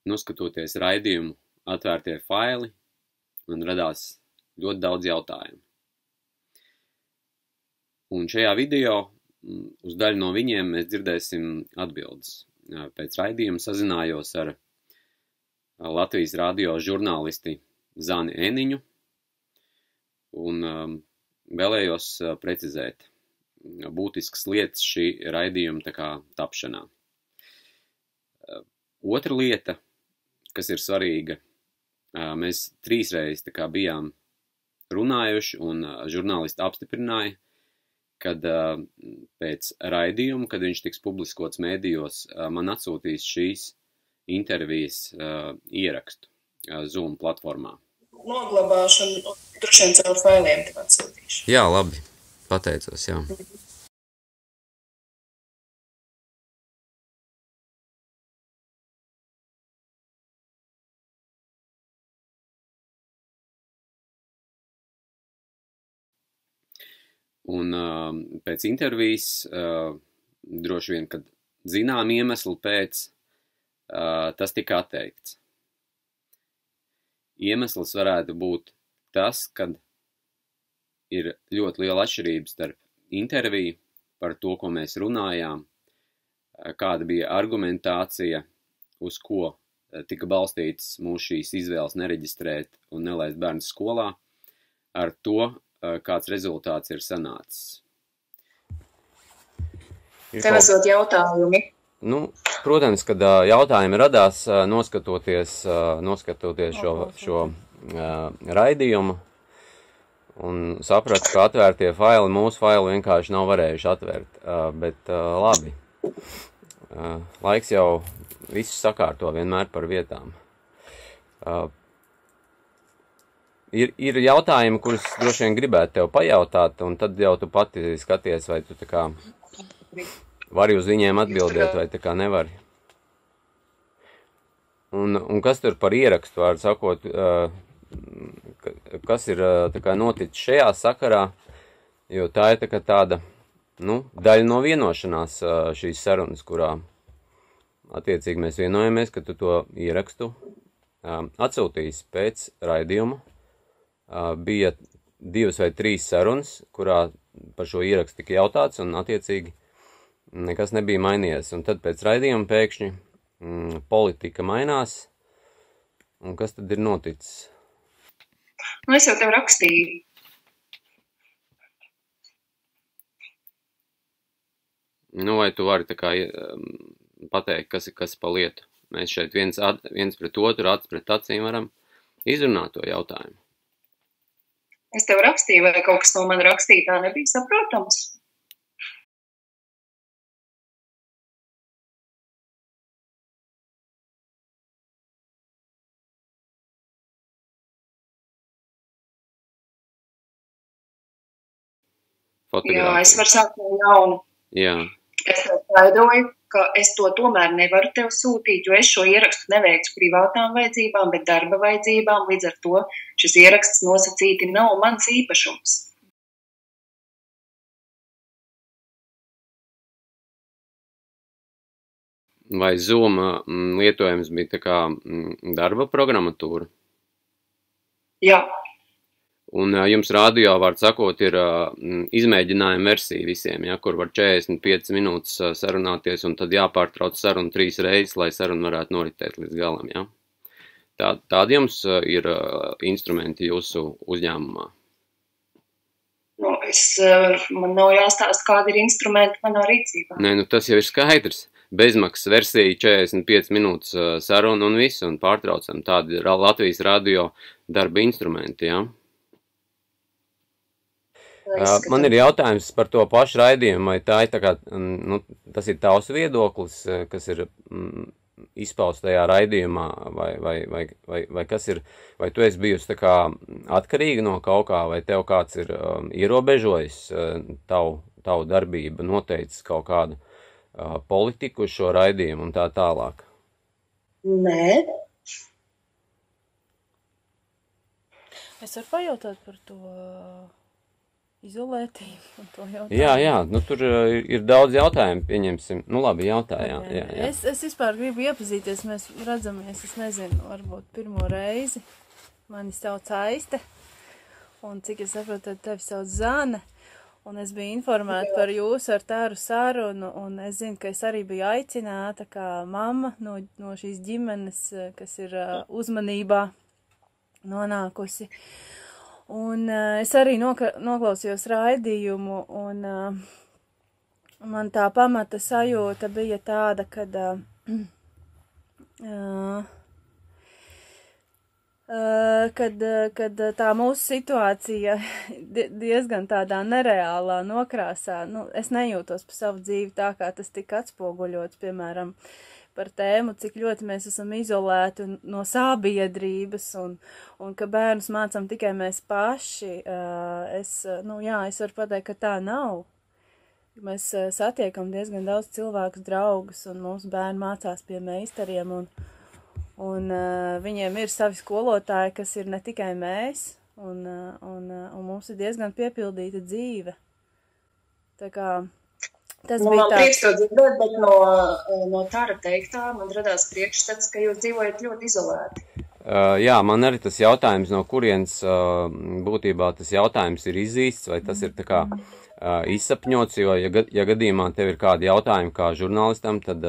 Noskatoties raidījumu, atvērtie faili, man radās ļoti daudz jautājumu. Un šajā video uz daļu no viņiem mēs dzirdēsim atbildes. Pēc raidījuma sazinājos ar Latvijas radio žurnālisti Zani Eniņu un vēlējos precizēt būtiskas lietas šī raidījuma tapšanā. Otra lieta, kas ir svarīga, mēs 3 reizes bijām runājuši un žurnālisti apstiprināja, kad pēc raidījuma, kad viņš tiks publiskots mēdījos, man atsūtīs šīs intervijas ierakstu Zoom platformā. Noglabāšu un droši vien caur failiem tev atsūtīšu. Jā, labi. Pateicos, jā. Un pēc intervijas, droši vien, kad zinām iemeslu pēc, tas tika atteikts. Iemesls varētu būt tas, kad ir ļoti liela atšķirība starp interviju par to, ko mēs runājām, kāda bija argumentācija, uz ko tika balstīts mūsu šīs izvēles nereģistrēt un nelaist bērnu skolā, ar to, kāds rezultāts ir sanācis. Tev esot jautājumi? Protams, kad jautājumi radās, noskatoties šo raidījumu, un sapratu, ka atvērtie faili, mūsu faili vienkārši nav varējuši atvērt, bet labi. Laiks jau visu sakārto vienmēr par vietām. Ir jautājumi, kurus droši vien gribētu tev pajautāt, un tad jau tu pati skaties, vai tu vari uz viņiem atbildēt, vai nevari. Un kas tur par ierakstu, var sakot, kas ir noticis šajā sakarā, jo tā ir tāda, daļa no vienošanās šīs sarunas, kurā attiecīgi mēs vienojamies, ka tu to ierakstu atsūtīsi pēc raidījuma. Bija 2 vai 3 sarunas, kurā par šo ierakstu tika jautāts, un attiecīgi nekas nebija mainījies. Un tad pēc raidījuma pēkšņi politika mainās, un kas tad ir noticis? Es jau tev rakstīju. Vai tu vari pateikt, kas pa lietu? Mēs šeit viens pret otru, acis pret acīm varam izrunāt to jautājumu. Es tev rakstīju, vai kaut kas no man rakstītā nebija saprotams? Fotogrāfija. Jā, es varu sākt no jauna. Jā. Es tev skaidroju, ka es to tomēr nevaru tev sūtīt, jo es šo ierakstu neveicu privātām vajadzībām, bet darba vajadzībām, līdz ar to šis ieraksts nosacīti nav mans īpašums. Vai Zoom lietojums bija darba programmatūra? Jā. Un jums radio, var sakot, ir izmēģinājuma versija visiem, ja, kur var 45 minūtes sarunāties, un tad jāpārtrauc sarunu 3 reizes, lai saruna varētu noritēt līdz galam. Ja? Tādi jums ir instrumenti jūsu uzņēmumā? Man nav jāstāst, kādi ir instrumenti manā rīcībā. Nē, tas jau ir skaidrs. Bezmaksas versija, 45 minūtes saruna un visu, un pārtraucam. Tādi ir Latvijas radio darba instrumenti, ja? Man ir jautājums par to pašu raidījumu, vai tā ir tas ir tavs viedoklis, kas ir izpausts tajā raidījumā, vai kas ir, vai tu esi bijusi atkarīga no kaut kā, vai tev kāds ir ierobežojis tavu darbību, noteicis kaut kādu politiku uz šo raidījumu un tā tālāk? Nē. Es varu pajautāt par to izolētību un to jautājumu. Jā, nu tur ir daudz jautājumu, pieņemsim. Nu labi, jautājā. Jā. Es vispār gribu iepazīties, mēs redzamies, es nezinu, varbūt pirmo reizi. Mani sauc Aiste, un cik es saprotu, tad tevi sauc Zane. Un es biju informēta par jūsu ar Tāru sarunu, un es zinu, ka es arī biju aicināta kā mamma no šīs ģimenes, kas ir uzmanībā nonākusi. Un es arī noklausījos raidījumu, un man tā pamata sajūta bija tāda, kad tā mūsu situācija diezgan tādā nereālā nokrāsā, nu, es nejūtos par savu dzīvi tā, kā tas tika atspoguļots, piemēram, par tēmu, cik ļoti mēs esam izolēti no sabiedrības un ka bērnus mācam tikai mēs paši. Es varu pateikt, ka tā nav. Mēs satiekam diezgan daudz cilvēkus, draugus, un mūsu bērni mācās pie meistariem, un viņiem ir savi skolotāji, kas ir ne tikai mēs, un mums ir diezgan piepildīta dzīve. Tā kā man prieks to dzirdēt, bet no Tāra teiktā man radās priekšstats, ka jūs dzīvojat ļoti izolēti. Jā, man arī tas jautājums, no kurienes būtībā tas jautājums ir izīsts, vai tas ir tā kā izsapņots, jo, ja gadījumā tev ir kādi jautājumi kā žurnālistam, tad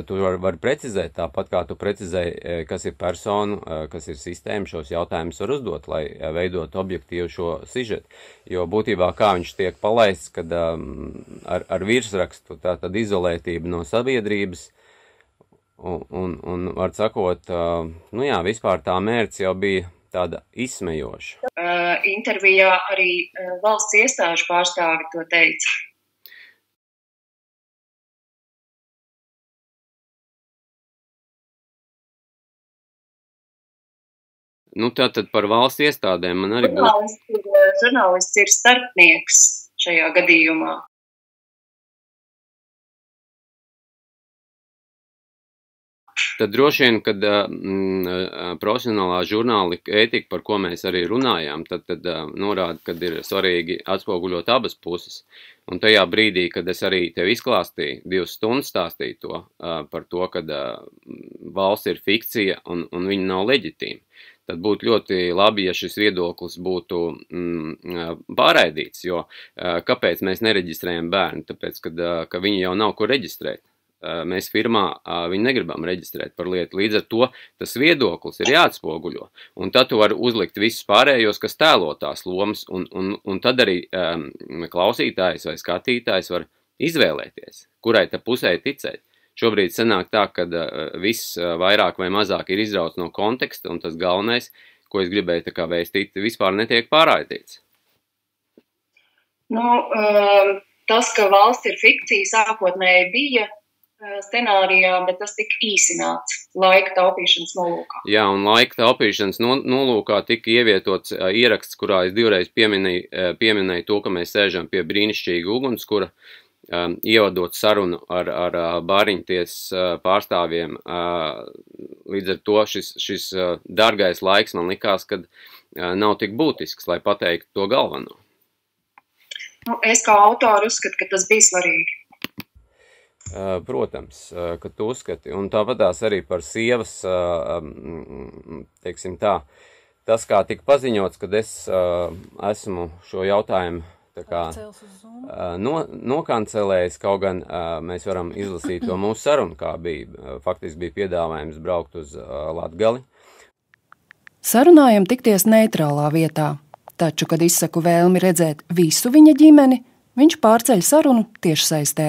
tu vari precizēt, tāpat kā tu precizēji, kas ir persona, kas ir sistēma, šos jautājumus var uzdot, lai veidot objektīvu šo sižetu. Jo būtībā kā viņš tiek palaists, kad ar virsrakstu tātad izolētība no sabiedrības, un var sakot, vispār tā mērķis jau bija tāda izsmejoša. Intervijā arī valsts iestāžu pārstāvi to teica. Nu, tātad par valsts iestādēm man arī Žurnālists ir starpnieks šajā gadījumā. Tad droši vien, kad profesionālā žurnālika ētika, par ko mēs arī runājām, tad norāda, kad ir svarīgi atspoguļot abas puses. Un tajā brīdī, kad es arī tev izklāstīju, 2 stundas stāstīju to, par to, kad valsts ir fikcija un viņa nav leģitīma, tad būtu ļoti labi, ja šis viedoklis būtu pārraidīts, jo kāpēc mēs nereģistrējam bērnu? Tāpēc, ka viņi jau nav ko reģistrēt. Mēs firmā viņu negribam reģistrēt par lietu. Līdz ar to tas viedoklis ir jāatspoguļo. Un tad tu vari uzlikt visus pārējos, kas tēlo tās lomas, un tad arī klausītājs vai skatītājs var izvēlēties, kurai ta pusē ticēt. Šobrīd sanāk tā, ka viss vairāk vai mazāk ir izrauts no konteksta, un tas galvenais, ko es gribēju tā kā vēstīt, vispār netiek pārraidīts. Tas, ka valsts ir fikcija, sākotnēji bija scenārijā, bet tas tika īsināts laika taupīšanas nolūkā. Jā, un laika taupīšanas nolūkā tika ievietots ieraksts, kurā es 2 reizes pieminēju to, ka mēs sēžam pie brīnišķīga ugunskura, ievadot sarunu ar bāriņtiesas pārstāvjiem. Līdz ar to šis dārgais laiks man likās, kad nav tik būtisks, lai pateiktu to galveno. Es kā autori uzskatu, ka tas bija svarīgi. Protams, ka tu uzskati, un tāpatās arī par sievas, teiksim tā, tas kā tika paziņots, kad es esmu šo jautājumu tā kā nokancelējis, kaut gan mēs varam izlasīt to mūsu sarunu, kā bija, faktiski bija piedāvājums braukt uz Latgali. Sarunājam tikties neitrālā vietā, taču, kad izsaku vēlmi redzēt visu viņa ģimeni, viņš pārceļ sarunu tiešsaistē.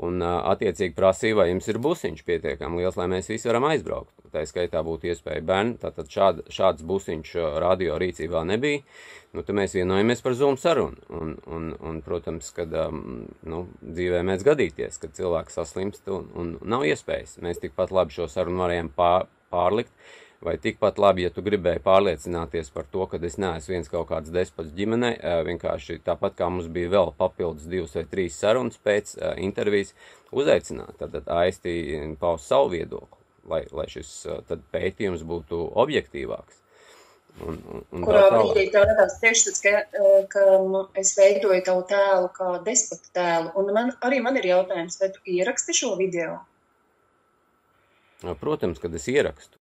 Un attiecīgi prasīja, vai jums ir busiņš pietiekami liels, lai mēs visi varam aizbraukt. Tā skaitā būtu iespēja bērni, tātad šāds busiņš radio rīcībā nebija. Tad mēs vienojamies par Zoom sarunu. Un protams, kad dzīvē mēs gadīties, kad cilvēks saslimst un nav iespējas. Mēs tikpat labi šo sarunu varējām pārlikt vai tikpat labi, ja tu gribēji pārliecināties par to, ka es neesmu viens kaut kāds despots ģimenei, vienkārši tāpat kā mums bija vēl papildus 2 vai 3 sarunas pēc intervijas, uzaicināt, tad Aisti paust savu viedokli, lai šis tad pētījums būtu objektīvāks. Kurā brīdī tev radās priekšstats, ka es veidoju tavu tēlu kā despota tēlu, un man ir jautājums, vai tu ieraksti šo video? Protams, kad es ierakstu.